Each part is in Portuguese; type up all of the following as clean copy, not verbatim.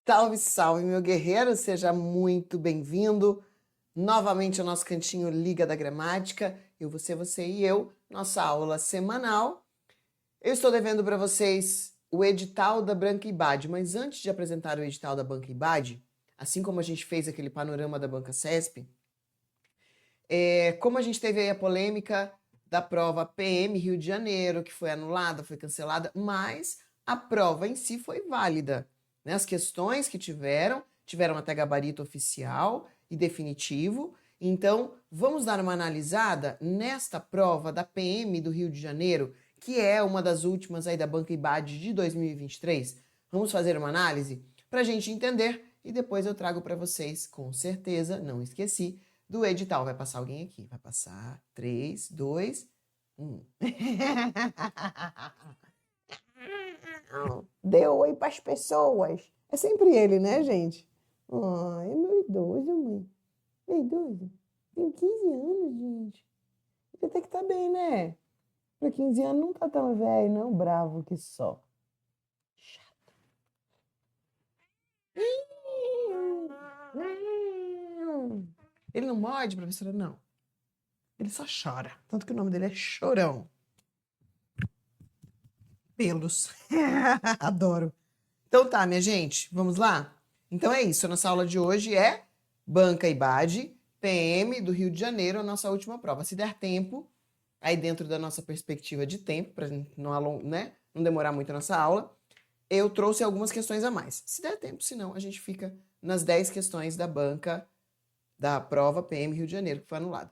Salve, salve, meu guerreiro, seja muito bem-vindo novamente ao nosso cantinho Liga da Gramática. Você e eu, nossa aula semanal. Eu estou devendo para vocês o edital da Banca IBAD, mas antes de apresentar o edital da Banca IBAD, assim como a gente fez aquele panorama da Banca CESP, como a gente teve aí a polêmica da prova PM Rio de Janeiro, que foi anulada, foi cancelada, mas a prova em si foi válida. Né? As questões que tiveram até gabarito oficial e definitivo. Então, vamos dar uma analisada nesta prova da PM do Rio de Janeiro, que é uma das últimas aí da Banca IBAD de 2023. Vamos fazer uma análise para a gente entender e depois eu trago para vocês, com certeza, não esqueci, do edital. Vai passar alguém aqui. Vai passar. 3, 2, 1. Deu oi para as pessoas. É sempre ele, né, gente? Ai, é meu idoso, mãe. Meu idoso. Tenho 15 anos, gente. Ele até que tá bem, né? Para 15 anos não tá tão velho, não. Bravo que só. Chato. Ele não morde, professora? Não. Ele só chora. Tanto que o nome dele é Chorão. Pelos. Adoro. Então tá, minha gente, vamos lá? Então é isso, a nossa aula de hoje é Banca IBAD, PM do Rio de Janeiro, a nossa última prova. Se der tempo, aí dentro da nossa perspectiva de tempo, para não demorar muito a nossa aula, eu trouxe algumas questões a mais. Se der tempo, senão a gente fica nas 10 questões da banca da prova PM Rio de Janeiro, que foi anulada.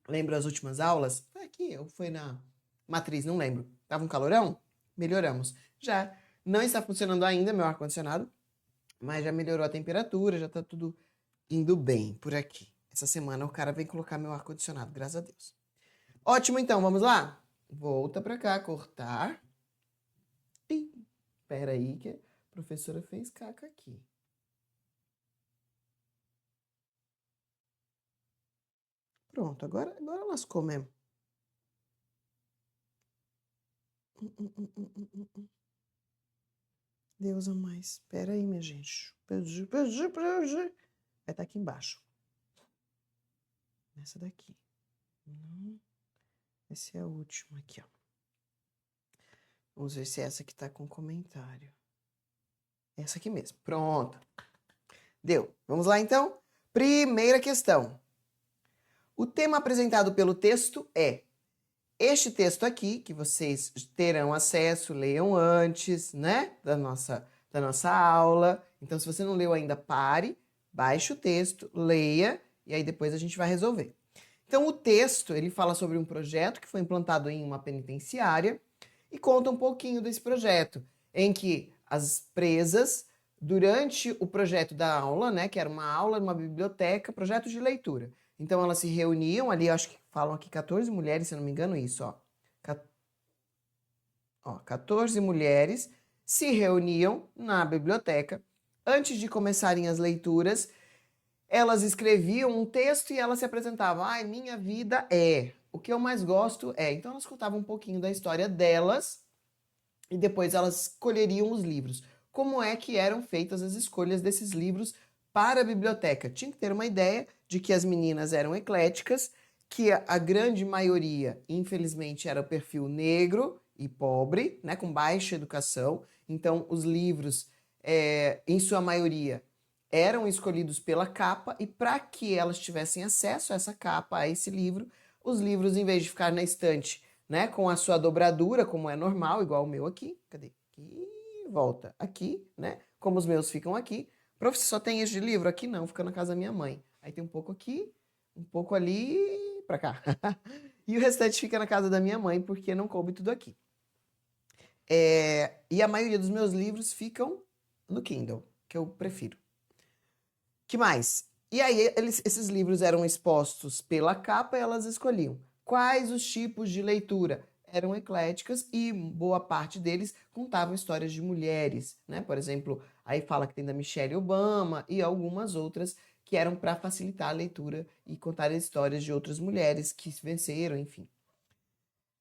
Lembra as últimas aulas? Foi aqui ou foi na matriz? Não lembro. Tava um calorão? Melhoramos. Já não está funcionando ainda meu ar-condicionado, mas já melhorou a temperatura, já tá tudo indo bem por aqui. Essa semana o cara vem colocar meu ar-condicionado, graças a Deus. Ótimo, então, vamos lá? Volta pra cá, cortar. Espera aí que a professora fez caca aqui. Pronto, agora lascou mesmo. Deus a mais. Espera aí, minha gente. Perdi. Vai estar aqui embaixo. Essa daqui. Não. Essa é a última aqui, ó. Vamos ver se essa aqui tá com comentário. Essa aqui mesmo. Pronto. Deu. Vamos lá, então? Primeira questão. O tema apresentado pelo texto é este texto aqui, que vocês terão acesso, leiam antes, né, da nossa aula. Então, se você não leu ainda, pare, baixe o texto, leia, e aí depois a gente vai resolver. Então, o texto, ele fala sobre um projeto que foi implantado em uma penitenciária e conta um pouquinho desse projeto, em que as presas, durante o projeto da aula, né, que era uma aula numa biblioteca, projeto de leitura. Então, elas se reuniam ali, acho que falam aqui 14 mulheres, se eu não me engano, isso, ó. 14 mulheres se reuniam na biblioteca. Antes de começarem as leituras, elas escreviam um texto e elas se apresentavam. Ai, minha vida é. O que eu mais gosto é. Então, elas contavam um pouquinho da história delas e depois elas escolheriam os livros. Como é que eram feitas as escolhas desses livros para a biblioteca? Tinha que ter uma ideia de que as meninas eram ecléticas, que a grande maioria, infelizmente, era o perfil negro e pobre, né, com baixa educação. Então, os livros, em sua maioria, eram escolhidos pela capa e para que elas tivessem acesso a essa capa, a esse livro, os livros, em vez de ficar na estante, né, com a sua dobradura, como é normal, igual o meu aqui, cadê? Aqui, volta aqui, né, como os meus ficam aqui. Prof, só tem este livro? Aqui não, fica na casa da minha mãe. Aí tem um pouco aqui, um pouco ali, pra cá. E o restante fica na casa da minha mãe, porque não coube tudo aqui. E a maioria dos meus livros ficam no Kindle, que eu prefiro. Que mais? E aí, esses livros eram expostos pela capa e elas escolhiam quais os tipos de leitura. Eram ecléticas e boa parte deles contavam histórias de mulheres, né? Por exemplo, aí fala que tem da Michelle Obama e algumas outras que eram para facilitar a leitura e contar histórias de outras mulheres que venceram, enfim.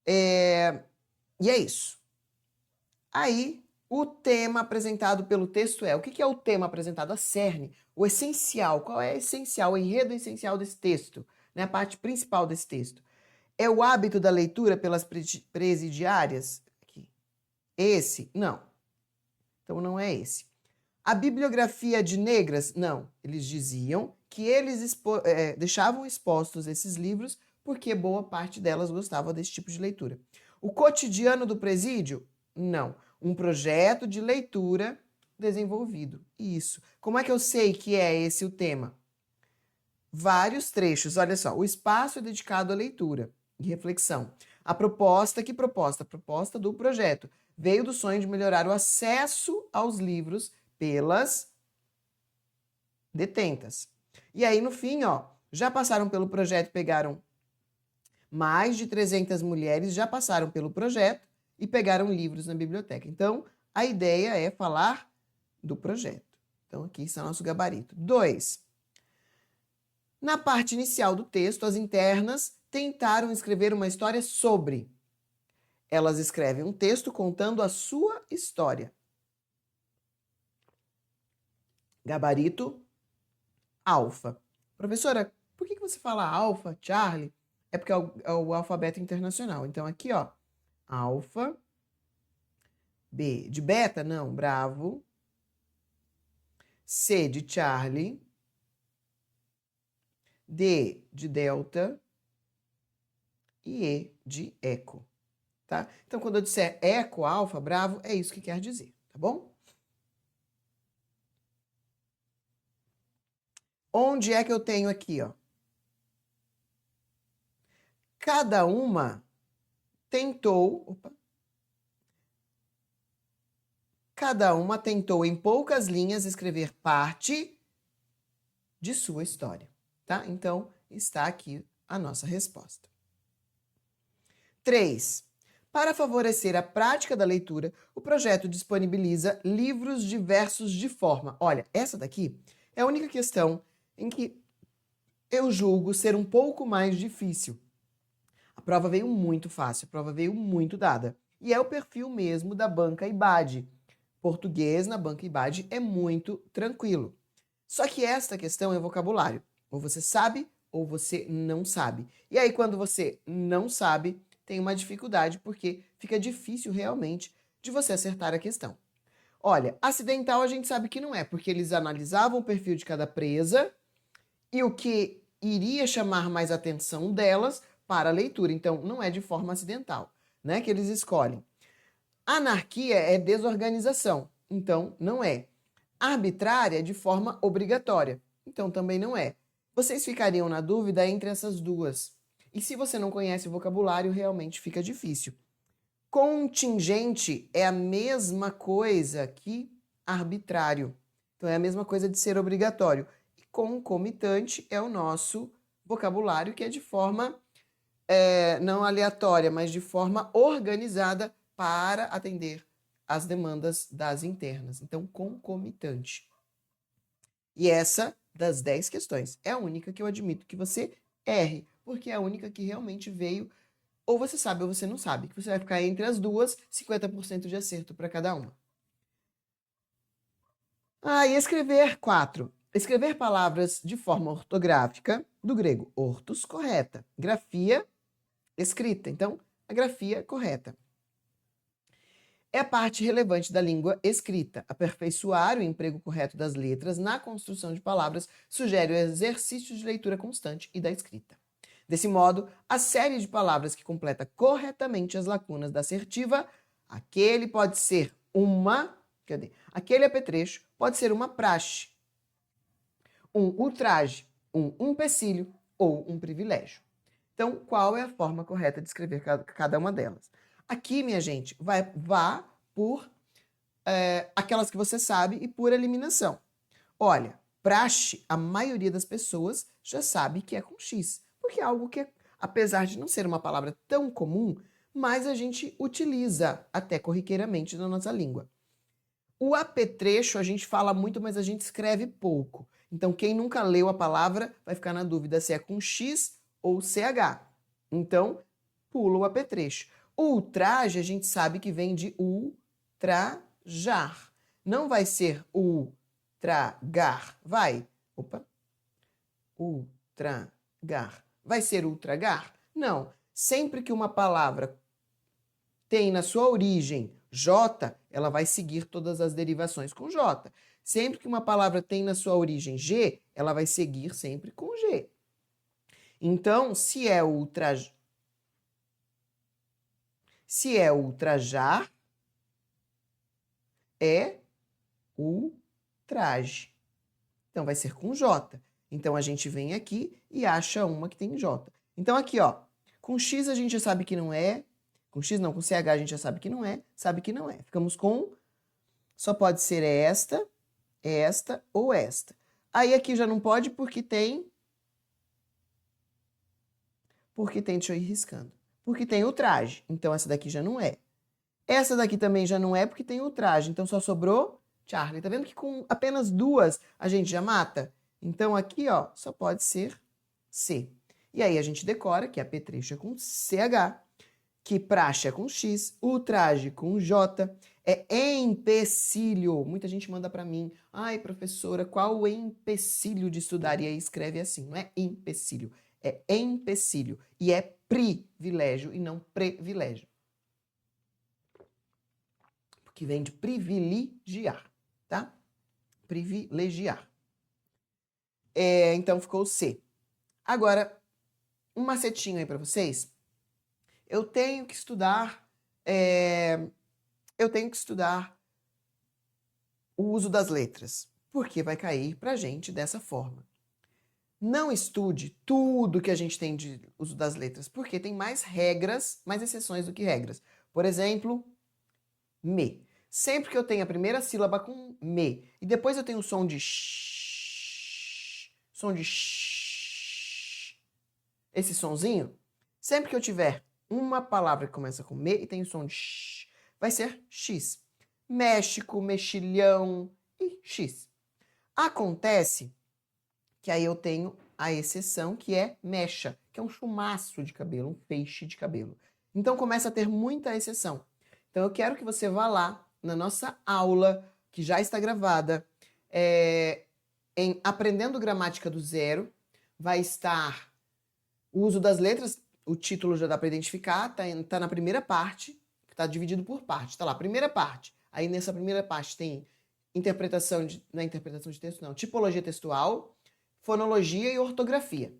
E é isso. Aí, O tema apresentado pelo texto é... O que é o tema apresentado? A cerne, o essencial. Qual é o essencial, o enredo essencial desse texto? Né? A parte principal desse texto. É o hábito da leitura pelas presidiárias? Aqui. Esse? Não. Então não é esse. A bibliografia de negras? Não. Eles diziam que eles deixavam expostos esses livros porque boa parte delas gostava desse tipo de leitura. O cotidiano do presídio? Não. Um projeto de leitura desenvolvido. Isso. Como é que eu sei que é esse o tema? Vários trechos. Olha só. O espaço é dedicado à leitura e reflexão. A proposta, que proposta? A proposta do projeto. Veio do sonho de melhorar o acesso aos livros pelas detentas. E aí, no fim, ó, já passaram pelo projeto, pegaram mais de 300 mulheres, já passaram pelo projeto e pegaram livros na biblioteca. Então, a ideia é falar do projeto. Então, aqui está nosso gabarito. 2. Na parte inicial do texto, as internas tentaram escrever uma história sobre. Elas escrevem um texto contando a sua história. Gabarito alfa. Professora, por que você fala alfa, Charlie? É porque é o alfabeto internacional. Então, aqui, ó, alfa, B de beta, não, bravo, C de Charlie, D de delta e E de eco, tá? Então, quando eu disser eco, alfa, bravo, é isso que quer dizer, tá bom? Onde é que eu tenho aqui, ó? Cada uma tentou... Cada uma tentou, em poucas linhas, escrever parte de sua história, tá? Então, está aqui a nossa resposta. 3. Para favorecer a prática da leitura, o projeto disponibiliza livros diversos de forma... Olha, essa daqui é a única questão em que eu julgo ser um pouco mais difícil. A prova veio muito fácil, a prova veio muito dada. E é o perfil mesmo da banca IBAD. Português na banca IBAD é muito tranquilo. Só que esta questão é vocabulário. Ou você sabe ou você não sabe. E aí, quando você não sabe, tem uma dificuldade, porque fica difícil realmente de você acertar a questão. Olha, acidental a gente sabe que não é, porque eles analisavam o perfil de cada presa e o que iria chamar mais atenção delas para a leitura. Então, não é de forma acidental, né, que eles escolhem. Anarquia é desorganização, então não é. Arbitrária é de forma obrigatória, então também não é. Vocês ficariam na dúvida entre essas duas. E se você não conhece o vocabulário, realmente fica difícil. Contingente é a mesma coisa que arbitrário. Então é a mesma coisa de ser obrigatório. E concomitante é o nosso vocabulário, que é de forma não aleatória, mas de forma organizada para atender às demandas das internas. Então, concomitante. E essa, das 10 questões, é a única que eu admito que você erre, porque é a única que realmente veio, ou você sabe ou você não sabe, que você vai ficar entre as duas, 50% de acerto para cada uma. E escrever 4. Escrever palavras de forma ortográfica, do grego ortos, correta. Grafia, escrita. Então, a grafia correta. É a parte relevante da língua escrita. Aperfeiçoar o emprego correto das letras na construção de palavras sugere o exercício de leitura constante e da escrita. Desse modo, a série de palavras que completa corretamente as lacunas da assertiva, aquele pode ser aquele apetrecho pode ser uma praxe, um ultraje, um empecilho ou um privilégio. Então, qual é a forma correta de escrever cada uma delas? Aqui, minha gente, vá por aquelas que você sabe e por eliminação. Olha, praxe, a maioria das pessoas já sabe que é com X, porque é algo que, apesar de não ser uma palavra tão comum, mas a gente utiliza até corriqueiramente na nossa língua. O apetrecho a gente fala muito, mas a gente escreve pouco. Então, quem nunca leu a palavra vai ficar na dúvida se é com X ou CH. Então, pula o apetrecho. O ultraje a gente sabe que vem de ultra ultrajar. Não vai ser ultragar. Vai. Opa. Ultragar. Vai ser ultragar? Não. Sempre que uma palavra tem na sua origem J, ela vai seguir todas as derivações com J. Sempre que uma palavra tem na sua origem G, ela vai seguir sempre com G. Então, se é ultrajar, é ultraje. Então, vai ser com J. Então, a gente vem aqui e acha uma que tem J. Então, aqui, ó, com X a gente já sabe que não é. Com X não, com CH a gente já sabe que não é. Sabe que não é. Ficamos com... Só pode ser esta, esta ou esta. Aí aqui já não pode porque tem... deixa eu ir riscando. Porque tem ultraje. Então, essa daqui já não é. Essa daqui também já não é porque tem ultraje. Então, só sobrou Charlie. Tá vendo que com apenas duas a gente já mata? Então, aqui, ó, só pode ser C. E aí a gente decora que apetrecho é com CH, que praxe é com X, ultraje com J, é empecilho. Muita gente manda para mim, ai, professora, qual o empecilho de estudar? E aí escreve assim, não é empecilho, é empecilho. E é privilégio e não privilégio. Porque vem de privilegiar, tá? Privilegiar. Então ficou C. Agora, um macetinho aí para vocês. Eu tenho que estudar o uso das letras, porque vai cair pra gente dessa forma. Não estude tudo que a gente tem de uso das letras, porque tem mais regras, mais exceções do que regras. Por exemplo, me. Sempre que eu tenho a primeira sílaba com me, e depois eu tenho o som de sh, esse sonzinho, sempre que eu tiver uma palavra que começa com me e tem o som de sh, vai ser X. México, mexilhão e X. Acontece que aí eu tenho a exceção, que é mecha, que é um chumaço de cabelo, um feixe de cabelo. Então começa a ter muita exceção. Então eu quero que você vá lá na nossa aula, que já está gravada, em Aprendendo Gramática do Zero. Vai estar o uso das letras, o título já dá para identificar, tá na primeira parte, que está dividido por parte. Tá lá, primeira parte. Aí nessa primeira parte tem não é interpretação de texto, não, tipologia textual, fonologia e ortografia,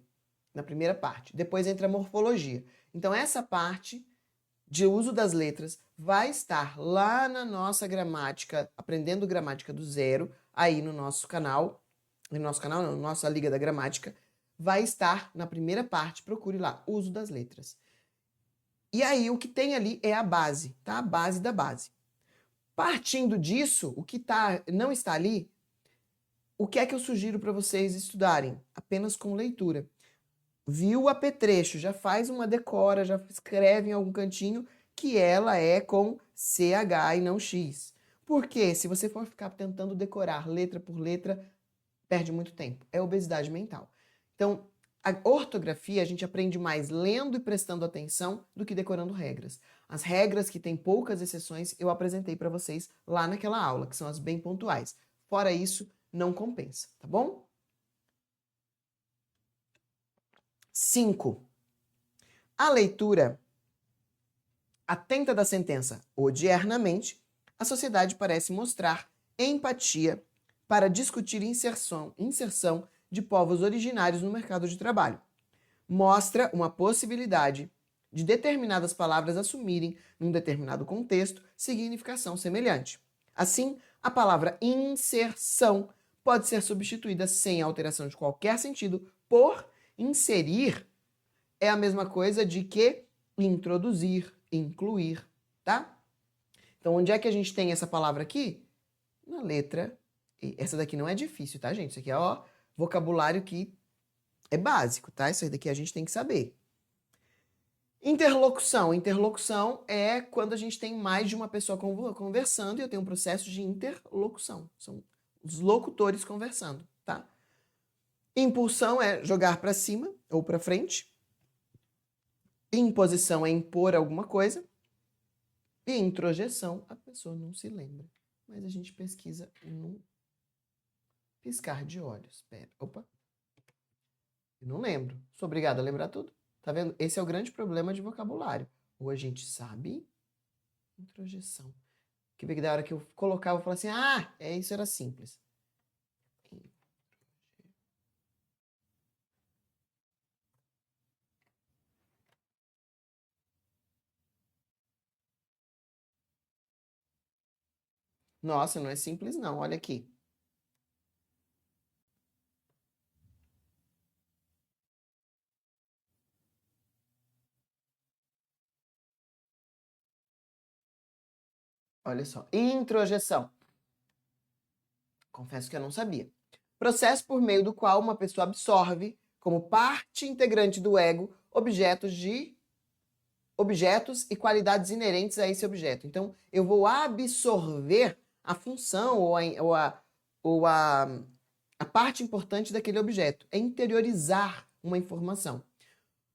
na primeira parte. Depois entra a morfologia. Então essa parte de uso das letras vai estar lá na nossa gramática, Aprendendo Gramática do Zero, aí no nosso canal, na nossa Liga da Gramática, vai estar na primeira parte, procure lá, uso das letras. E aí o que tem ali é a base, tá? A base da base. Partindo disso, o que não está ali, o que é que eu sugiro para vocês estudarem? Apenas com leitura. Viu o apetrecho, já faz uma decora, já escreve em algum cantinho que ela é com CH e não X. Porque se você for ficar tentando decorar letra por letra, perde muito tempo. É obesidade mental. Então, a ortografia a gente aprende mais lendo e prestando atenção do que decorando regras. As regras que têm poucas exceções eu apresentei para vocês lá naquela aula, que são as bem pontuais. Fora isso, não compensa, tá bom? 5. A leitura atenta da sentença odiernamente, a sociedade parece mostrar empatia para discutir inserção de povos originários no mercado de trabalho. Mostra uma possibilidade de determinadas palavras assumirem, num determinado contexto, significação semelhante. Assim, a palavra inserção pode ser substituída sem alteração de qualquer sentido por inserir. É a mesma coisa de que introduzir, incluir, tá? Então, onde é que a gente tem essa palavra aqui? Na letra E. Essa daqui não é difícil, tá, gente? Isso aqui é, ó, vocabulário que é básico, tá? Isso aí daqui a gente tem que saber. Interlocução. Interlocução é quando a gente tem mais de uma pessoa conversando e eu tenho um processo de interlocução. São os locutores conversando, tá? Impulsão é jogar para cima ou para frente. Imposição é impor alguma coisa. E introjeção, a pessoa não se lembra. mas a gente pesquisa num piscar de olhos. Pera, opa. Eu não lembro. Sou obrigado a lembrar tudo. Tá vendo? Esse é o grande problema de vocabulário. Ou a gente sabe, introjeção. Que bem que da hora que eu colocava, eu falava assim, ah, isso era simples. Nossa, não é simples não, olha aqui. Olha só, introjeção. Confesso que eu não sabia. Processo por meio do qual uma pessoa absorve, como parte integrante do ego, objetos e qualidades inerentes a esse objeto. Então, eu vou absorver a função a parte importante daquele objeto. É interiorizar uma informação.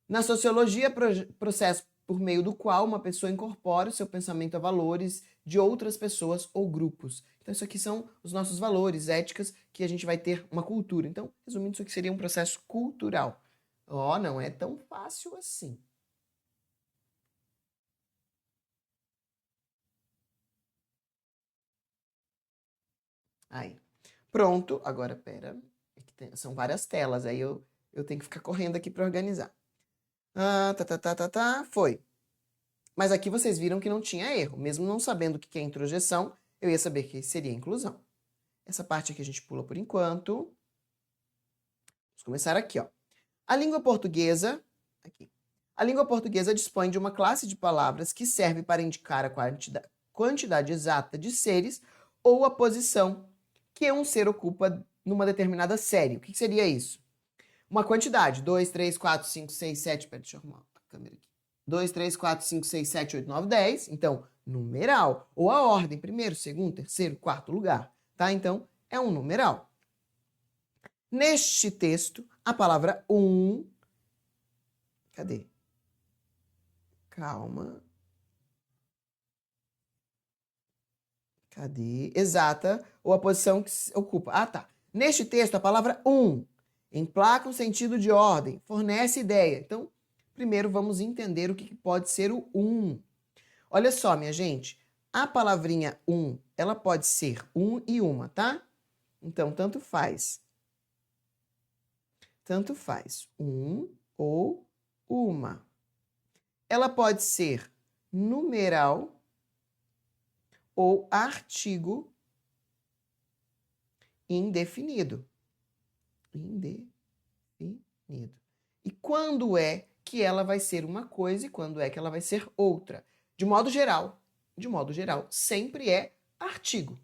Na sociologia, processo por meio do qual uma pessoa incorpora o seu pensamento a valores de outras pessoas ou grupos. Então, isso aqui são os nossos valores, éticas, que a gente vai ter uma cultura. Então, resumindo, isso aqui seria um processo cultural. Ó, não é tão fácil assim. Aí. Pronto. Agora, pera. São várias telas, aí eu tenho que ficar correndo aqui para organizar. Foi. Mas aqui vocês viram que não tinha erro. Mesmo não sabendo o que é introjeção, eu ia saber que seria inclusão. Essa parte aqui a gente pula por enquanto. Vamos começar aqui, ó. A língua portuguesa, aqui. A língua portuguesa dispõe de uma classe de palavras que serve para indicar a quantidade exata de seres ou a posição que um ser ocupa numa determinada série. O que seria isso? Uma quantidade. 2, 3, 4, 5, 6, 7. Pera, deixa eu arrumar a câmera aqui. 2, 3, 4, 5, 6, 7, 8, 9, 10. Então, numeral. Ou a ordem. Primeiro, segundo, terceiro, quarto lugar. Tá? Então, é um numeral. Neste texto, a palavra Cadê? Calma. Cadê? Exata. Ou a posição que se ocupa. Ah, tá. Neste texto, a palavra emplaca um sentido de ordem, fornece ideia. Então, primeiro vamos entender o que pode ser o Olha só, minha gente. A palavrinha ela pode ser e uma, tá? Então, tanto faz. Tanto faz. Ou uma. Ela pode ser numeral ou artigo indefinido. Indefinido. E quando é que ela vai ser uma coisa e quando é que ela vai ser outra? De modo geral, sempre é artigo.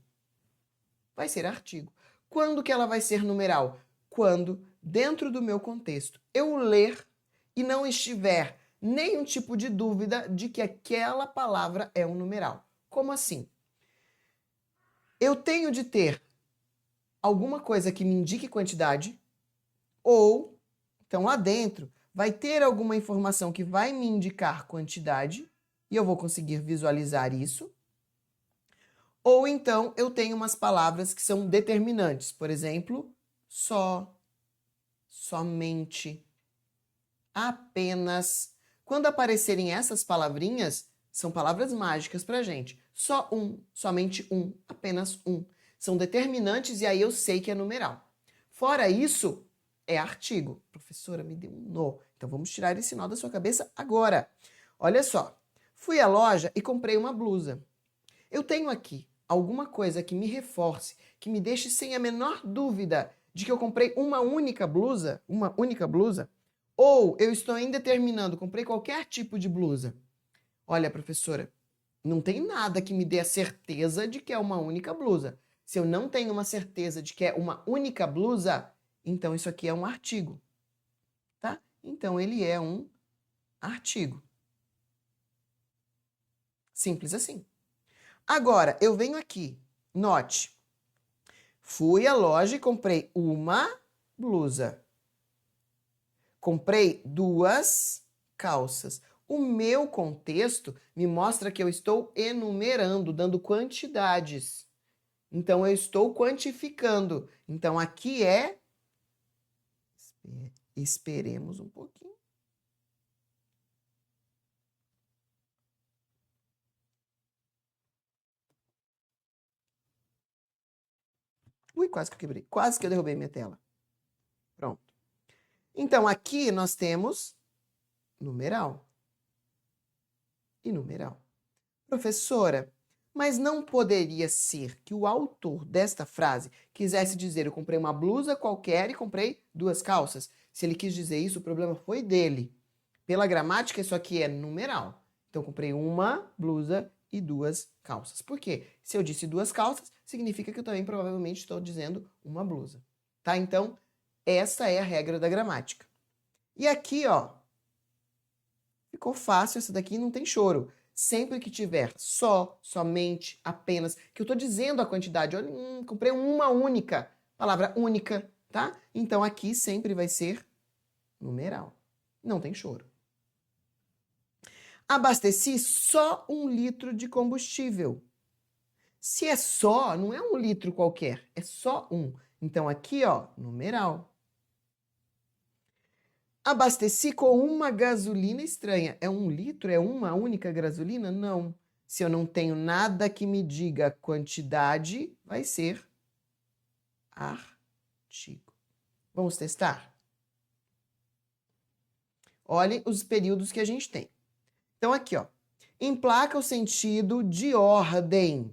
Vai ser artigo. Quando que ela vai ser numeral? Quando, dentro do meu contexto, eu ler e não estiver nenhum tipo de dúvida de que aquela palavra é um numeral. Como assim? Eu tenho de ter alguma coisa que me indique quantidade ou, então lá dentro, vai ter alguma informação que vai me indicar quantidade e eu vou conseguir visualizar isso. Ou então eu tenho umas palavras que são determinantes, por exemplo, só, somente, apenas. Quando aparecerem essas palavrinhas, são palavras mágicas pra gente. Só somente apenas São determinantes e aí eu sei que é numeral. Fora isso, é artigo. Professora, me deu um nó. Então vamos tirar esse nó da sua cabeça agora. Olha só. Fui à loja e comprei uma blusa. Eu tenho aqui alguma coisa que me reforce, que me deixe sem a menor dúvida de que eu comprei uma única blusa, ou eu estou indeterminando, comprei qualquer tipo de blusa. Olha, professora, não tem nada que me dê a certeza de que é uma única blusa. Se eu não tenho uma certeza de que é uma única blusa, então isso aqui é um artigo, tá? Então ele é um artigo. Simples assim. Agora, eu venho aqui, note, fui à loja e comprei uma blusa. Comprei 2 calças. O meu contexto me mostra que eu estou enumerando, dando quantidades. Então, eu estou quantificando. Então, aqui é... Esperemos um pouquinho. Ui, quase que eu quebrei. Quase que eu derrubei minha tela. Pronto. Então, aqui nós temos numeral e numeral. Professora, mas não poderia ser que o autor desta frase quisesse dizer eu comprei uma blusa qualquer e comprei 2 calças? Se ele quis dizer isso, o problema foi dele. Pela gramática, isso aqui é numeral. Então, eu comprei uma blusa e 2 calças. Por quê? Se eu disse 2 calças, significa que eu também provavelmente estou dizendo uma blusa. Tá? Então, essa é a regra da gramática. E aqui, ó, ficou fácil, essa daqui não tem choro. Sempre que tiver só, somente, apenas, que eu estou dizendo a quantidade, olha, comprei uma única, palavra única, tá? Então aqui sempre vai ser numeral. Não tem choro. Abasteci só 1 litro de combustível. Se é só, não é 1 litro qualquer, é só 1. Então aqui, ó, numeral. Abasteci com uma gasolina estranha. É 1 litro? É uma única gasolina? Não. Se eu não tenho nada que me diga a quantidade, vai ser artigo. Vamos testar? Olhem os períodos que a gente tem. Então, aqui, ó. Emplaca o sentido de ordem.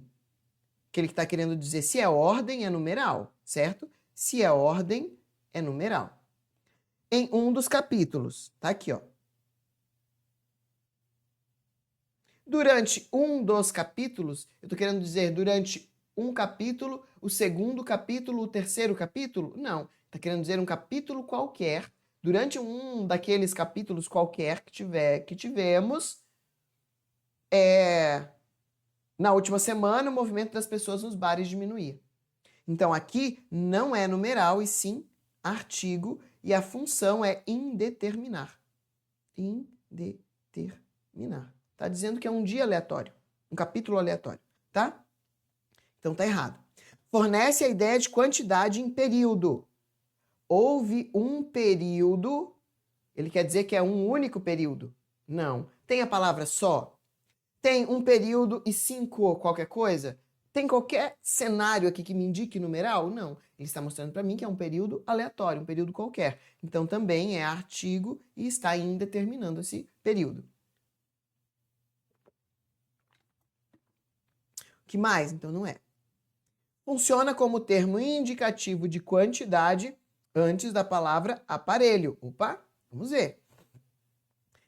Que ele está querendo dizer se é ordem, é numeral, certo? Se é ordem, é numeral. Em um dos capítulos. Tá aqui, ó. Durante um dos capítulos, eu estou querendo dizer durante um capítulo, o segundo capítulo, o terceiro capítulo? Não. Está querendo dizer um capítulo qualquer. Durante um daqueles capítulos qualquer que tivemos, na última semana, o movimento das pessoas nos bares diminuía. Então, aqui não é numeral, e sim artigo, e a função é indeterminar. Indeterminar. Está dizendo que é um dia aleatório, um capítulo aleatório, tá? Então tá errado. Fornece a ideia de quantidade em período. Houve um período, ele quer dizer que é um único período? Não. Tem a palavra só? Tem um período e 5 qualquer coisa? Tem qualquer cenário aqui que me indique numeral? Não. Ele está mostrando para mim que é um período aleatório, um período qualquer. Então também é artigo e está indeterminando esse período. O que mais? Então não é. Funciona como termo indicativo de quantidade antes da palavra aparelho. Opa, vamos ver.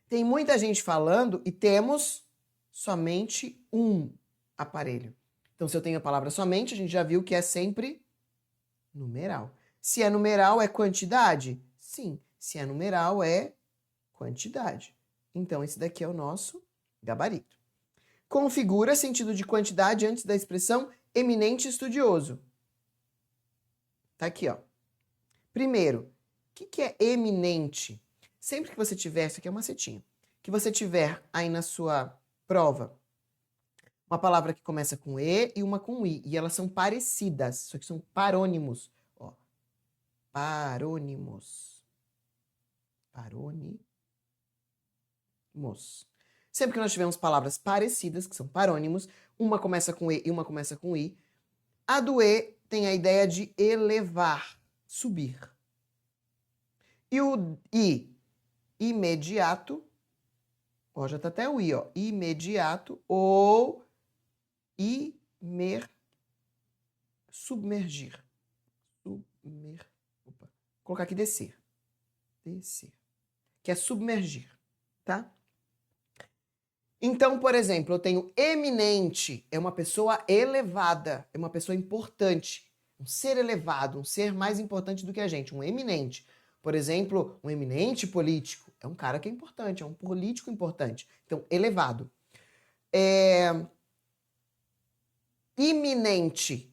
Tem muita gente falando e temos somente um aparelho. Então, se eu tenho a palavra somente, a gente já viu que é sempre numeral. Se é numeral, é quantidade? Sim. Se é numeral, é quantidade. Então, esse daqui é o nosso gabarito. Configura sentido de quantidade antes da expressão eminente estudioso. Tá aqui, ó. Primeiro, o que é eminente? Sempre que você tiver, isso aqui é uma setinha, que você tiver aí na sua prova, uma palavra que começa com E e uma com I, e elas são parecidas, isso aqui são parônimos. Ó. Parônimos. Parônimos. Sempre que nós tivermos palavras parecidas, que são parônimos, uma começa com E e uma começa com I, a do E tem a ideia de elevar, subir. E o I, imediato, ó, já tá até o I, ó, imediato ou submergir. Opa. Vou colocar aqui descer. Descer. Que é submergir, tá? Então, por exemplo, eu tenho eminente, é uma pessoa elevada, é uma pessoa importante, um ser elevado, um ser mais importante do que a gente, um eminente. Por exemplo, um eminente político, é um cara que é importante, é um político importante. Então, elevado. Iminente,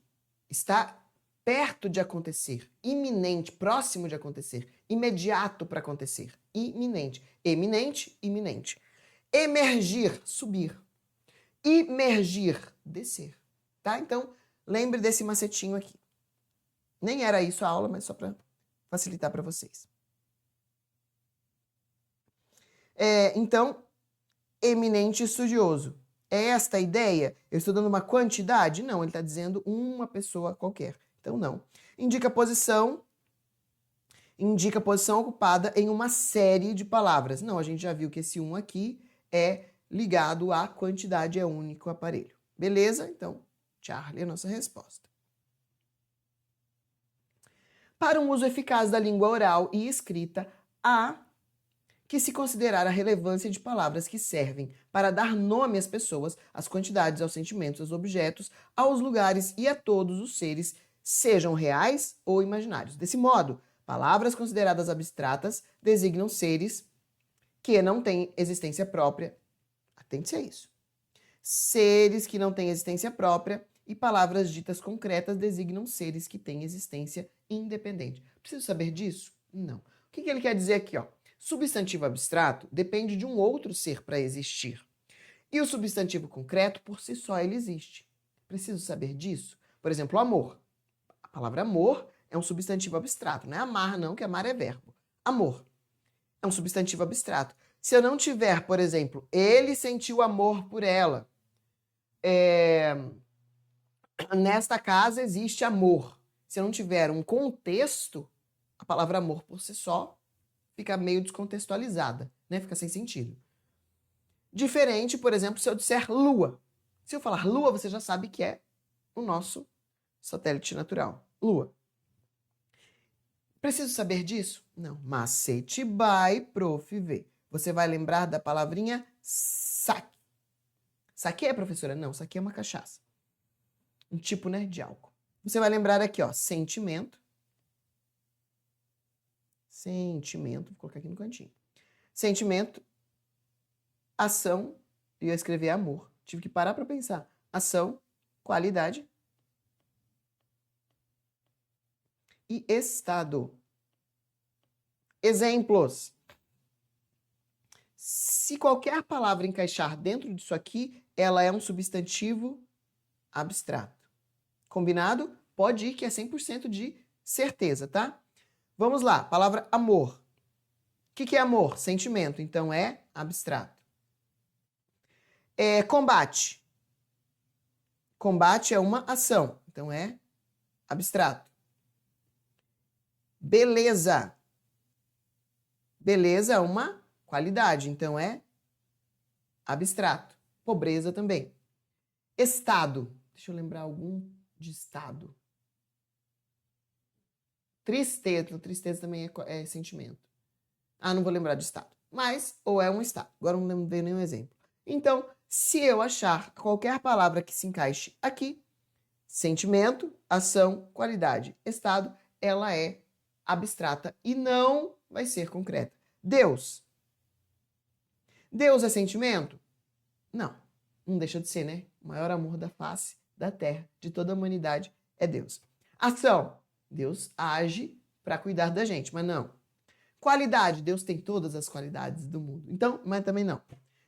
está perto de acontecer, iminente, próximo de acontecer, imediato para acontecer, iminente, eminente, iminente. Emergir, subir. Imergir, descer. Tá? Então, lembre desse macetinho aqui. Nem era isso a aula, mas só para facilitar para vocês. Então, eminente estudioso. É esta a ideia? Eu estou dando uma quantidade? Não, ele está dizendo uma pessoa qualquer. Então, não. Indica posição ocupada em uma série de palavras. Não, a gente já viu que esse um aqui é ligado à quantidade, é único aparelho. Beleza? Então, Charlie é a nossa resposta. Para um uso eficaz da língua oral e escrita, há que se considerar a relevância de palavras que servem para dar nome às pessoas, às quantidades, aos sentimentos, aos objetos, aos lugares e a todos os seres, sejam reais ou imaginários. Desse modo, palavras consideradas abstratas designam seres que não têm existência própria. Atente-se a isso. Seres que não têm existência própria e palavras ditas concretas designam seres que têm existência independente. Preciso saber disso? Não. O que ele quer dizer aqui, ó? Substantivo abstrato depende de um outro ser para existir. E o substantivo concreto, por si só, ele existe. Preciso saber disso? Por exemplo, amor. A palavra amor é um substantivo abstrato. Não é amar, não, que amar é verbo. Amor é um substantivo abstrato. Se eu não tiver, por exemplo, ele sentiu amor por ela. Nesta casa existe amor. Se eu não tiver um contexto, a palavra amor por si só fica meio descontextualizada, né? Fica sem sentido. Diferente, por exemplo, se eu disser lua. Se eu falar lua, você já sabe que é o nosso satélite natural. Lua. Preciso saber disso? Não. Macete by Prof. V. Você vai lembrar da palavrinha saque. Saque é, professora? Não, saque é uma cachaça. Um tipo, né, de álcool. Você vai lembrar aqui, ó, sentimento. Sentimento, vou colocar aqui no cantinho. Sentimento, ação, e eu escrevi amor. Tive que parar para pensar. Ação, qualidade e estado. Exemplos. Se qualquer palavra encaixar dentro disso aqui, ela é um substantivo abstrato. Combinado? Pode ir que é 100% de certeza, tá? Vamos lá, palavra amor. O que é amor? Sentimento, então é abstrato. Combate. Combate é uma ação, então é abstrato. Beleza. Beleza é uma qualidade, então é abstrato. Pobreza também. Estado. Deixa eu lembrar algum de estado. Tristeza. Tristeza também é sentimento. Ah, não vou lembrar de estado. Mas, ou é um estado. Agora não lembro de nenhum exemplo. Então, se eu achar qualquer palavra que se encaixe aqui, sentimento, ação, qualidade, estado, ela é abstrata e não vai ser concreta. Deus. Deus é sentimento? Não. Não deixa de ser, né? O maior amor da face da terra, de toda a humanidade, é Deus. Ação. Deus age para cuidar da gente, mas não. Qualidade. Deus tem todas as qualidades do mundo. Então, mas também não.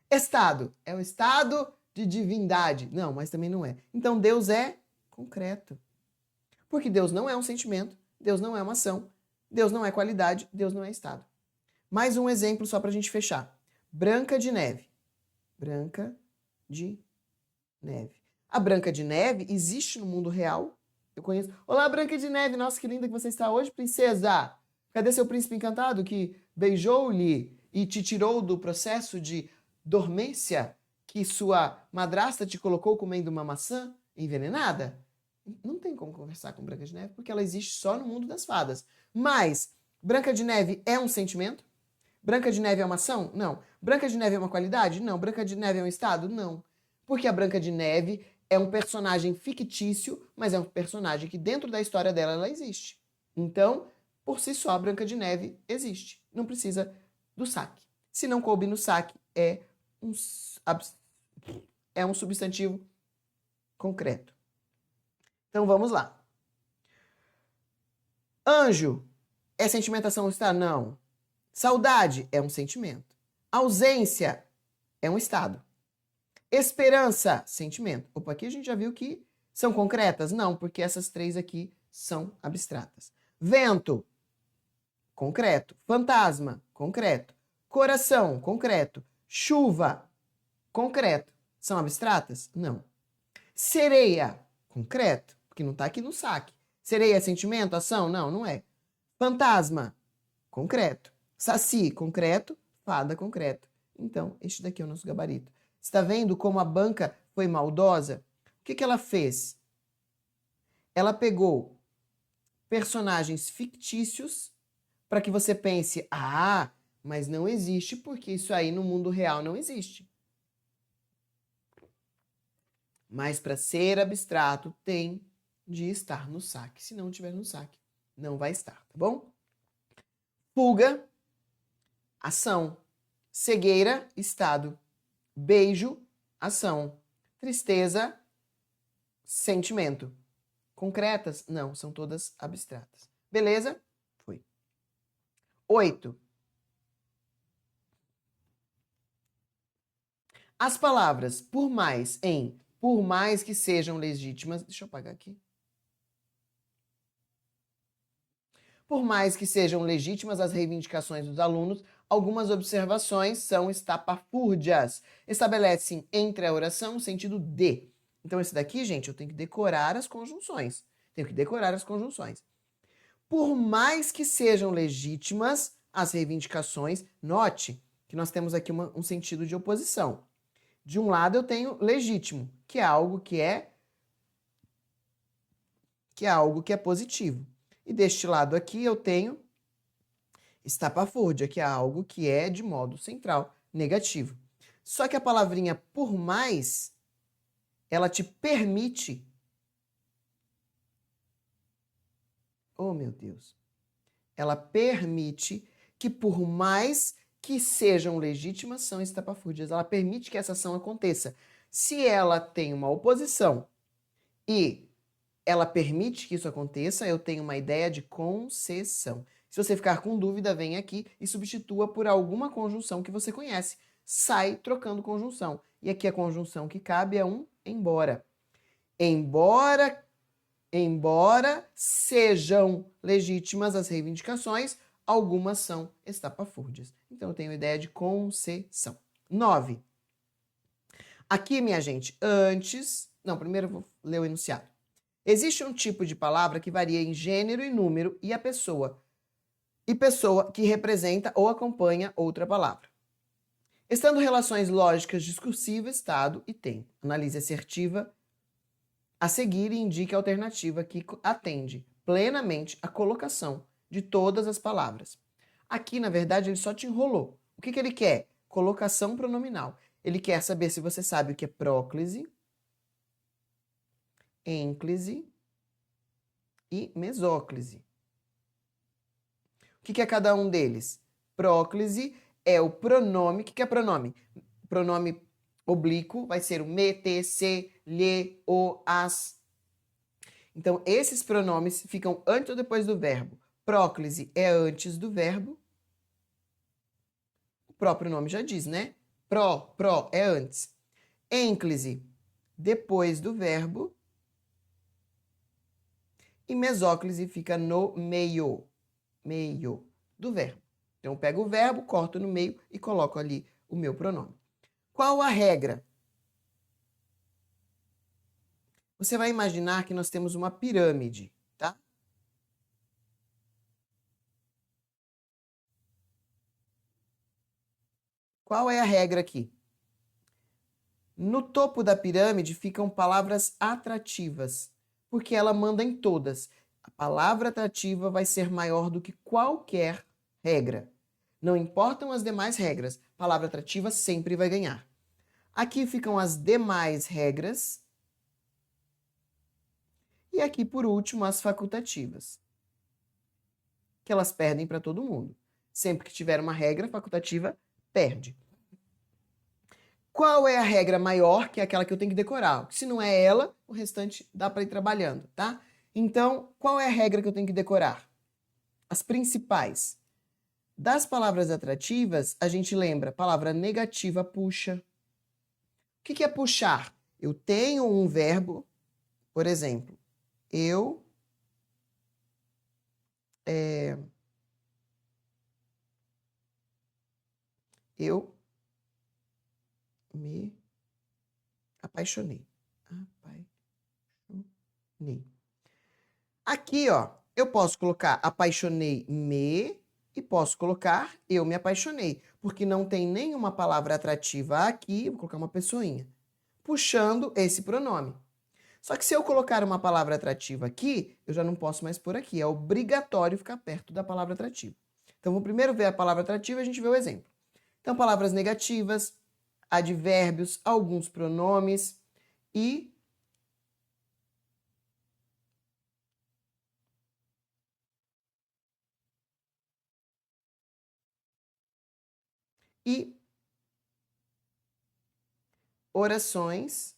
Estado. É o estado de divindade. Não, mas também não é. Então, Deus é concreto. Porque Deus não é um sentimento, Deus não é uma ação, Deus não é qualidade, Deus não é estado. Mais um exemplo só para a gente fechar. Branca de Neve. Branca de Neve. A Branca de Neve existe no mundo real. Eu conheço. Olá, Branca de Neve. Nossa, que linda que você está hoje, princesa. Cadê seu príncipe encantado que beijou-lhe e te tirou do processo de dormência que sua madrasta te colocou comendo uma maçã envenenada? Não tem como conversar com Branca de Neve porque ela existe só no mundo das fadas. Mas Branca de Neve é um sentimento? Branca de Neve é uma ação? Não. Branca de Neve é uma qualidade? Não. Branca de Neve é um estado? Não. Porque a Branca de Neve é um personagem fictício, mas é um personagem que dentro da história dela ela existe. Então, por si só, a Branca de Neve existe. Não precisa do saque. Se não coube no saque, é um substantivo concreto. Então, vamos lá. Anjo é sentimentação ou estado? Não. Saudade é um sentimento. Ausência é um estado. Esperança, sentimento. Opa, aqui a gente já viu que São concretas? Não, porque essas três aqui são abstratas. Vento, concreto. Fantasma, concreto. Coração, concreto. Chuva, concreto. São abstratas? Não. Sereia, concreto, porque não está aqui no saque. Sereia é sentimento, ação? Não, não é. Fantasma, concreto. Saci, concreto. Fada, concreto. Então, este daqui é o nosso gabarito. Está vendo como a banca foi maldosa? O que ela fez? Ela pegou personagens fictícios para que você pense, ah, mas não existe porque isso aí no mundo real não existe. Mas para ser abstrato tem de estar no saque. Se não tiver no saque, não vai estar, tá bom? Fuga, ação. Cegueira, estado. Beijo, ação. Tristeza, sentimento. Concretas? Não, são todas abstratas. Beleza? Foi. 8. As palavras por mais que sejam legítimas. Deixa eu apagar aqui. Por mais que sejam legítimas as reivindicações dos alunos, algumas observações são estapafúrdias. Estabelecem entre a oração o sentido de. Então, esse daqui, gente, eu tenho que decorar as conjunções. Por mais que sejam legítimas as reivindicações, note que nós temos aqui um sentido de oposição. De um lado eu tenho legítimo, que é algo que é positivo. E deste lado aqui eu tenho estapafúrdia, que é algo que é de modo central, negativo. Só que a palavrinha por mais, ela te permite... Oh, meu Deus. Ela permite que por mais que sejam legítimas, são estapafúrdias. Ela permite que essa ação aconteça. Se ela tem uma oposição e ela permite que isso aconteça, eu tenho uma ideia de concessão. Se você ficar com dúvida, vem aqui e substitua por alguma conjunção que você conhece. Sai trocando conjunção. E aqui a conjunção que cabe é um embora. Embora sejam legítimas as reivindicações, algumas são estapafúrdias. Então eu tenho ideia de concessão. 9. Aqui, minha gente, primeiro eu vou ler o enunciado. Existe um tipo de palavra que varia em gênero e número e pessoa que representa ou acompanha outra palavra. Estando relações lógicas discursiva, estado e tempo. Analise assertiva a seguir e indique a alternativa que atende plenamente a colocação de todas as palavras. Aqui, na verdade, ele só te enrolou. O que ele quer? Colocação pronominal. Ele quer saber se você sabe o que é próclise, ênclise e mesóclise. O que é cada um deles? Próclise é o pronome. O que é pronome? Pronome oblíquo vai ser o me, te, se, lhe, o, as. Então, esses pronomes ficam antes ou depois do verbo. Próclise é antes do verbo. O próprio nome já diz, né? Pró é antes. Ênclise, depois do verbo. E mesóclise fica no meio do verbo. Então, eu pego o verbo, corto no meio e coloco ali o meu pronome. Qual a regra? Você vai imaginar que nós temos uma pirâmide, tá? Qual é a regra aqui? No topo da pirâmide ficam palavras atrativas, porque ela manda em todas. A palavra atrativa vai ser maior do que qualquer regra. Não importam as demais regras, a palavra atrativa sempre vai ganhar. Aqui ficam as demais regras. E aqui, por último, as facultativas, que elas perdem para todo mundo. Sempre que tiver uma regra facultativa, perde. Qual é a regra maior, que é aquela que eu tenho que decorar? Se não é ela, o restante dá para ir trabalhando, tá? Então, qual é a regra que eu tenho que decorar? As principais. Das palavras atrativas, a gente lembra, palavra negativa, puxa. O que é puxar? Eu tenho um verbo Por exemplo, eu me apaixonei. Apaixonei. Aqui, ó, eu posso colocar apaixonei-me e posso colocar eu me apaixonei, porque não tem nenhuma palavra atrativa aqui, vou colocar uma pessoinha, puxando esse pronome. Só que se eu colocar uma palavra atrativa aqui, eu já não posso mais pôr aqui, é obrigatório ficar perto da palavra atrativa. Então, vou primeiro ver a palavra atrativa e a gente vê o exemplo. Então, palavras negativas, advérbios, alguns pronomes e orações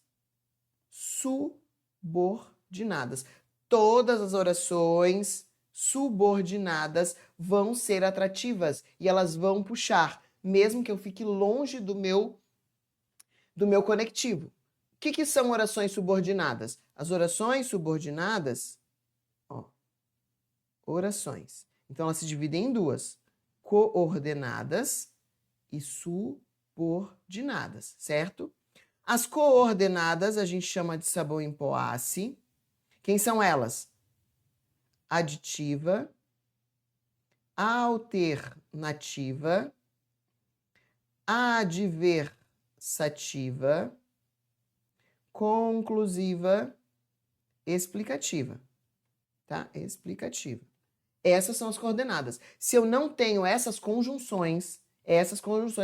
subordinadas. Todas as orações subordinadas vão ser atrativas e elas vão puxar, mesmo que eu fique longe do meu conectivo. O que são orações subordinadas? As orações subordinadas, ó, orações. Então elas se dividem em duas: coordenadas e subordinadas, certo? As coordenadas a gente chama de sabão em poasse. Quem são elas? Aditiva, alternativa, adversativa, conclusiva, explicativa. Tá? Explicativa. Essas são as coordenadas. Se eu não tenho essas conjunções,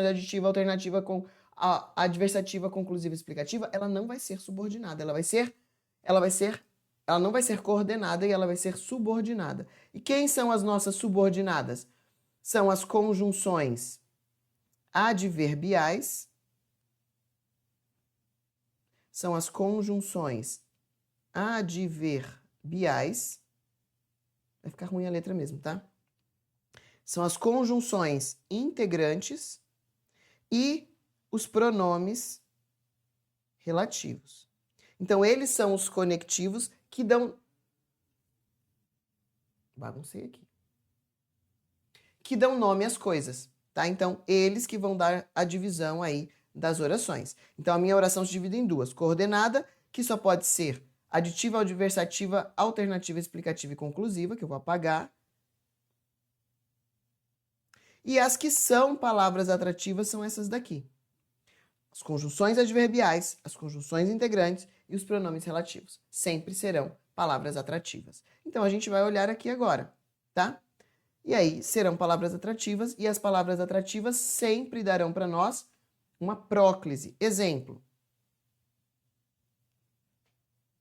aditiva, alternativa, adversativa, conclusiva, explicativa, ela não vai ser subordinada, ela não vai ser coordenada e ela vai ser subordinada. E quem são as nossas subordinadas? São as conjunções adverbiais, são as conjunções adverbiais, vai ficar ruim a letra mesmo, tá? São as conjunções integrantes e os pronomes relativos. Então, eles são os conectivos que dão... Baguncei aqui. Que dão nome às coisas, tá? Então, eles que vão dar a divisão aí das orações. Então, a minha oração se divide em duas. Coordenada, que só pode ser aditiva, adversativa, alternativa, explicativa e conclusiva, que eu vou apagar. E as que são palavras atrativas são essas daqui. As conjunções adverbiais, as conjunções integrantes e os pronomes relativos. Sempre serão palavras atrativas. Então, a gente vai olhar aqui agora, tá? E aí, serão palavras atrativas e as palavras atrativas sempre darão para nós uma próclise. Exemplo.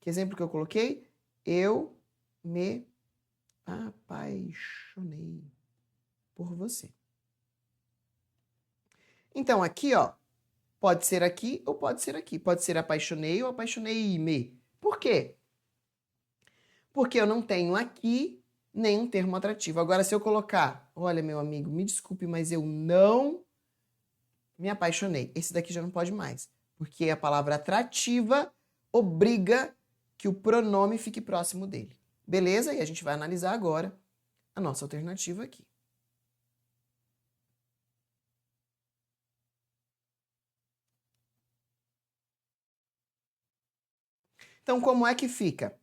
Que exemplo que eu coloquei? Eu me apaixonei por você. Então, aqui, ó, pode ser aqui ou pode ser aqui. Pode ser apaixonei ou apaixonei-me. Por quê? Porque eu não tenho aqui nenhum termo atrativo. Agora, se eu colocar, olha, meu amigo, me desculpe, mas eu não me apaixonei. Esse daqui já não pode mais. Porque a palavra atrativa obriga que o pronome fique próximo dele. Beleza? E a gente vai analisar agora a nossa alternativa aqui. Então, como é que fica?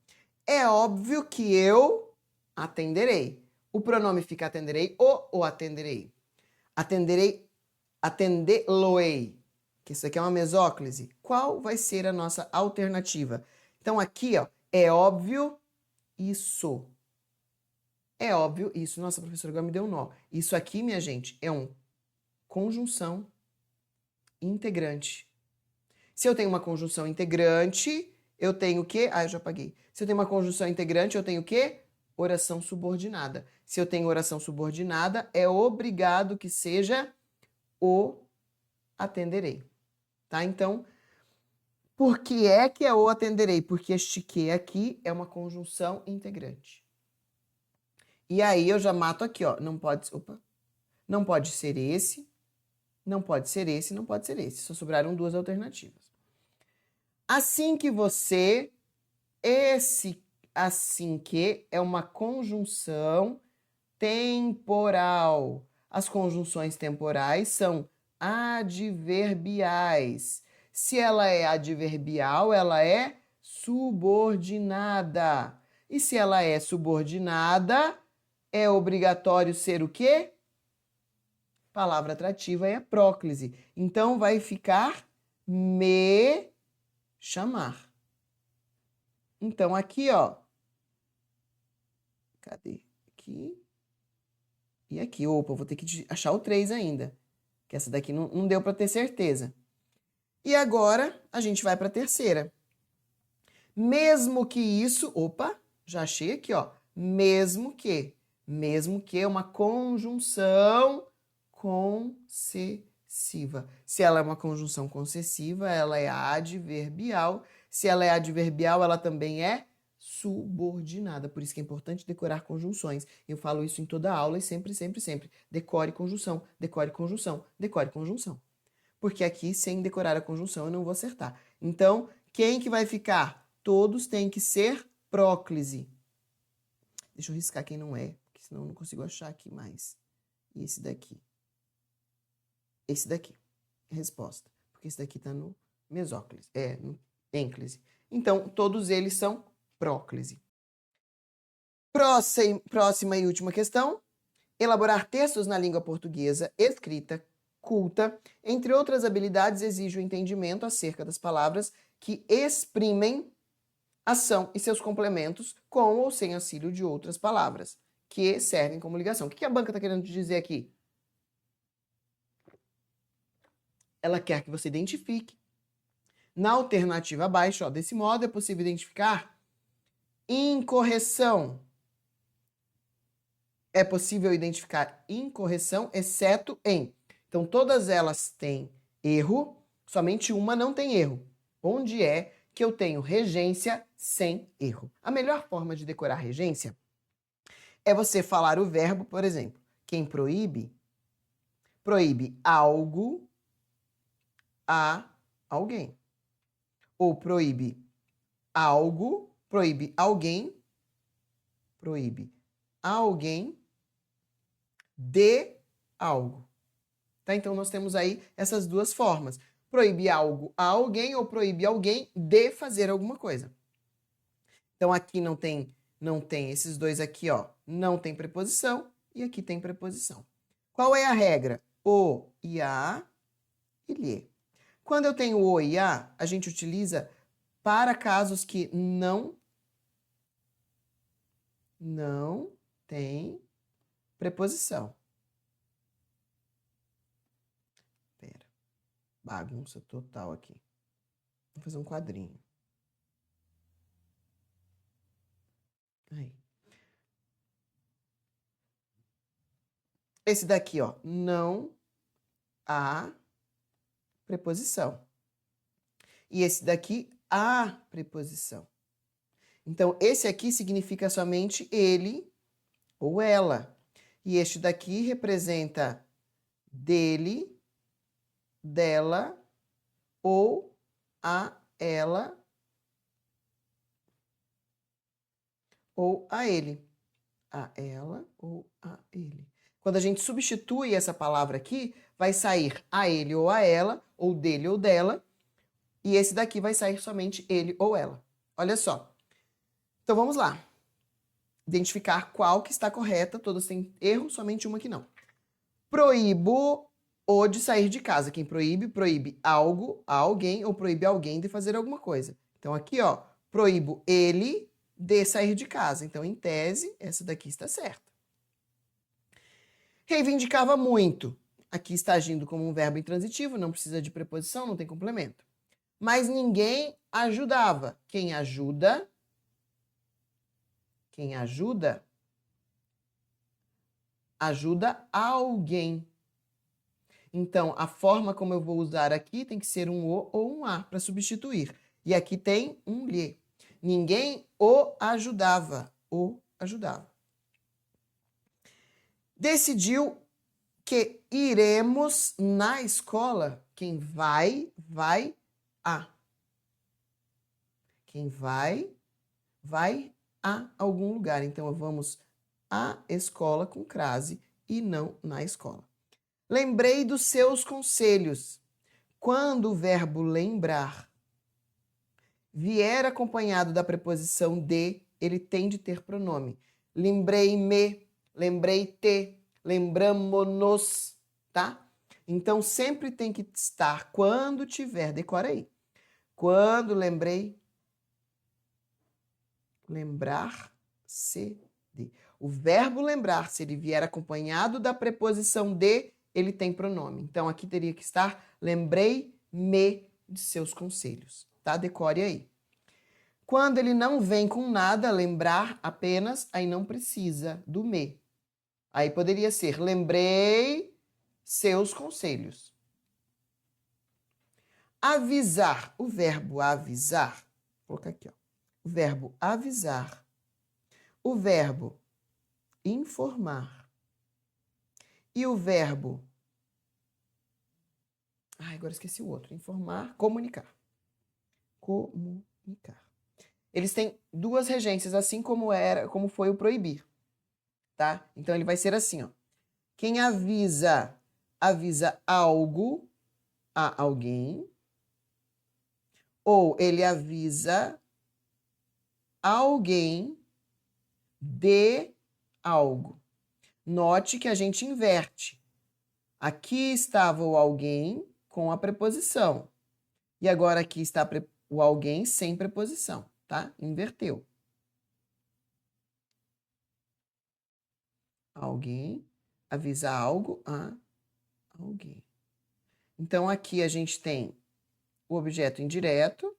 É óbvio que eu atenderei. O pronome fica atenderei ou atenderei. Atenderei, atendê-lo-ei. Que isso aqui é uma mesóclise. Qual vai ser a nossa alternativa? Então, aqui, ó, é óbvio isso. É óbvio isso. Nossa, professora, agora me deu um nó. Isso aqui, minha gente, é um conjunção integrante. Se eu tenho uma conjunção integrante, eu tenho o quê? Ah, eu já apaguei. Se eu tenho uma conjunção integrante, eu tenho o quê? Oração subordinada. Se eu tenho oração subordinada, é obrigado que seja o atenderei. Tá? Então, por que é o atenderei? Porque este que aqui é uma conjunção integrante. E aí eu já mato aqui, ó. Não pode ser esse, não pode ser esse, não pode ser esse. Só sobraram duas alternativas. Assim que você Esse assim que é uma conjunção temporal. As conjunções temporais são adverbiais. Se ela é adverbial, ela é subordinada. E se ela é subordinada, é obrigatório ser o quê? Palavra atrativa é a próclise. Então vai ficar me chamar. Então aqui, ó. Cadê? Aqui. E aqui. Opa, vou ter que achar o 3 ainda. Que essa daqui não deu para ter certeza. E agora a gente vai para a terceira. Mesmo que isso... Opa, já achei aqui, ó. Mesmo que. Mesmo que é uma conjunção concessiva. Se ela é uma conjunção concessiva, ela é adverbial. Se ela é adverbial, ela também é subordinada. Por isso que é importante decorar conjunções. Eu falo isso em toda aula e sempre, sempre, sempre. Decore conjunção, decore conjunção, decore conjunção. Porque aqui, sem decorar a conjunção, eu não vou acertar. Então, quem que vai ficar? Todos têm que ser próclise. Deixa eu riscar quem não é, porque senão eu não consigo achar aqui mais. E esse daqui? Esse daqui. Resposta. Porque esse daqui está no mesóclise. No ênclise. Então, todos eles são próclise. Próxima e última questão. Elaborar textos na língua portuguesa, escrita, culta, entre outras habilidades, exige o entendimento acerca das palavras que exprimem ação e seus complementos com ou sem auxílio de outras palavras, que servem como ligação. O que a banca está querendo te dizer aqui? Ela quer que você identifique. Na alternativa abaixo, ó, desse modo, é possível identificar incorreção. É possível identificar incorreção, exceto em. Então, todas elas têm erro, somente uma não tem erro. Onde é que eu tenho regência sem erro? A melhor forma de decorar regência é você falar o verbo, por exemplo. Quem proíbe, proíbe algo a alguém. Ou proíbe algo, proíbe alguém de algo. Tá? Então, nós temos aí essas duas formas. Proíbe algo a alguém ou proíbe alguém de fazer alguma coisa. Então, aqui não tem esses dois aqui, ó. Não tem preposição e aqui tem preposição. Qual é a regra? O e a e lhe. Quando eu tenho o e a gente utiliza para casos que não tem preposição. Pera. Bagunça total aqui. Vou fazer um quadrinho. Aí. Esse daqui, ó, não há preposição. E esse daqui, há preposição. Então, esse aqui significa somente ele ou ela. E este daqui representa dele, dela ou a ela ou a ele. A ela ou a ele. Quando a gente substitui essa palavra aqui, vai sair a ele ou a ela, ou dele ou dela, e esse daqui vai sair somente ele ou ela. Olha só. Então vamos lá. Identificar qual que está correta, todas têm erro, somente uma que não. Proíbo o de sair de casa. Quem proíbe, proíbe algo a alguém ou proíbe alguém de fazer alguma coisa. Então aqui, ó, proíbo ele de sair de casa. Então, em tese, essa daqui está certa. Reivindicava muito. Aqui está agindo como um verbo intransitivo, não precisa de preposição, não tem complemento. Mas ninguém ajudava. Quem ajuda, ajuda alguém. Então, a forma como eu vou usar aqui tem que ser um o ou um a para substituir. E aqui tem um lhe. Ninguém o ajudava. Decidiu que iremos na escola. Quem vai a. Quem vai vai a algum lugar. Então, vamos à escola com crase e não na escola. Lembrei dos seus conselhos. Quando o verbo lembrar vier acompanhado da preposição de, ele tem de ter pronome. Lembrei-me, lembrei-te, lembramo-nos, tá? Então, sempre tem que estar quando tiver, decora aí. Quando lembrei, lembrar-se de. O verbo lembrar, se ele vier acompanhado da preposição de, ele tem pronome. Então, aqui teria que estar lembrei-me de seus conselhos, tá? Decore aí. Quando ele não vem com nada, lembrar apenas, aí não precisa do me. Aí poderia ser lembrei seus conselhos. Avisar, o verbo avisar, vou colocar aqui, ó. O verbo avisar, o verbo informar e o verbo... agora esqueci o outro. Informar, comunicar. Comunicar. Eles têm duas regências, assim como foi o proibir, tá? Então ele vai ser assim, ó. Quem avisa, avisa algo a alguém, ou ele avisa alguém de algo. Note que a gente inverte. Aqui estava o alguém com a preposição. E agora aqui está o alguém sem preposição, tá? Inverteu. Alguém avisa algo a alguém. Então, aqui a gente tem o objeto indireto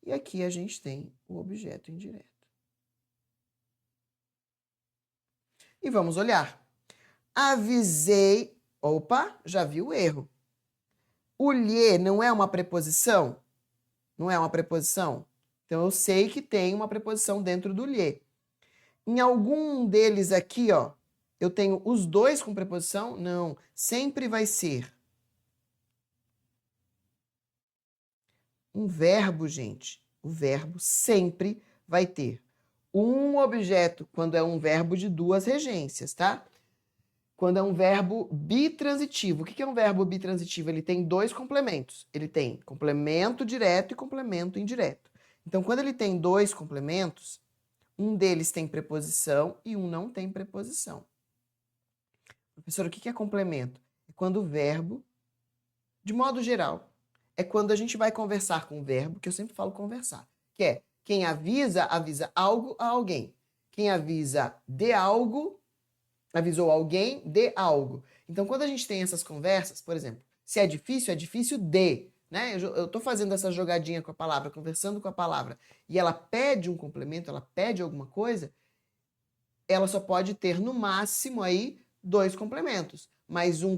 e aqui a gente tem o objeto indireto. E vamos olhar. Avisei... Opa, já vi o erro. O lhe não é uma preposição? Não é uma preposição? Então, eu sei que tem uma preposição dentro do lhe. Em algum deles aqui, ó, eu tenho os dois com preposição? Não, sempre vai ser um verbo, gente. O verbo sempre vai ter um objeto, quando é um verbo de duas regências, tá? Quando é um verbo bitransitivo. O que é um verbo bitransitivo? Ele tem dois complementos. Ele tem complemento direto e complemento indireto. Então, quando ele tem dois complementos, um deles tem preposição e um não tem preposição. Professor, o que é complemento? É quando o verbo, de modo geral, é quando a gente vai conversar com o verbo, que eu sempre falo conversar, que é quem avisa, avisa algo a alguém. Quem avisa de algo, avisou alguém de algo. Então, quando a gente tem essas conversas, por exemplo, se é difícil de, né? Eu tô fazendo essa jogadinha com a palavra, conversando com a palavra, e ela pede um complemento, ela pede alguma coisa, ela só pode ter, no máximo, aí, dois complementos. Mas um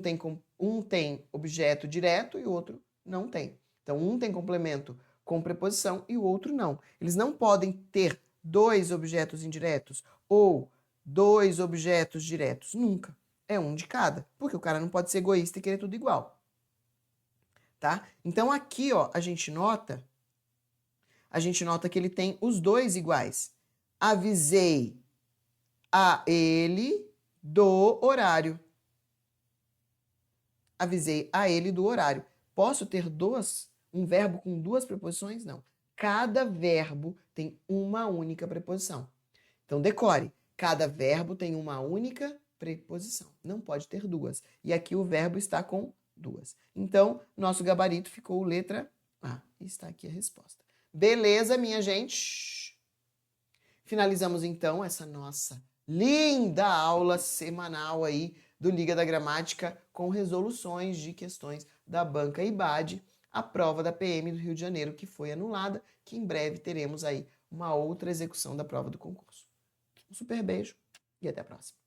tem objeto direto e o outro não tem. Então, um tem complemento com preposição e o outro não. Eles não podem ter dois objetos indiretos ou dois objetos diretos. Nunca. É um de cada. Porque o cara não pode ser egoísta e querer tudo igual. Tá? Então, aqui, ó, a gente nota que ele tem os dois iguais. Avisei a ele do horário. Avisei a ele do horário. Posso ter um verbo com duas preposições? Não. Cada verbo tem uma única preposição. Então, decore. Cada verbo tem uma única preposição. Não pode ter duas. E aqui o verbo está com duas. Então, nosso gabarito ficou letra A. Está aqui a resposta. Beleza, minha gente? Finalizamos, então, essa nossa linda aula semanal aí do Liga da Gramática com resoluções de questões da banca IBAD, a prova da PM do Rio de Janeiro que foi anulada, que em breve teremos aí uma outra execução da prova do concurso. Um super beijo e até a próxima.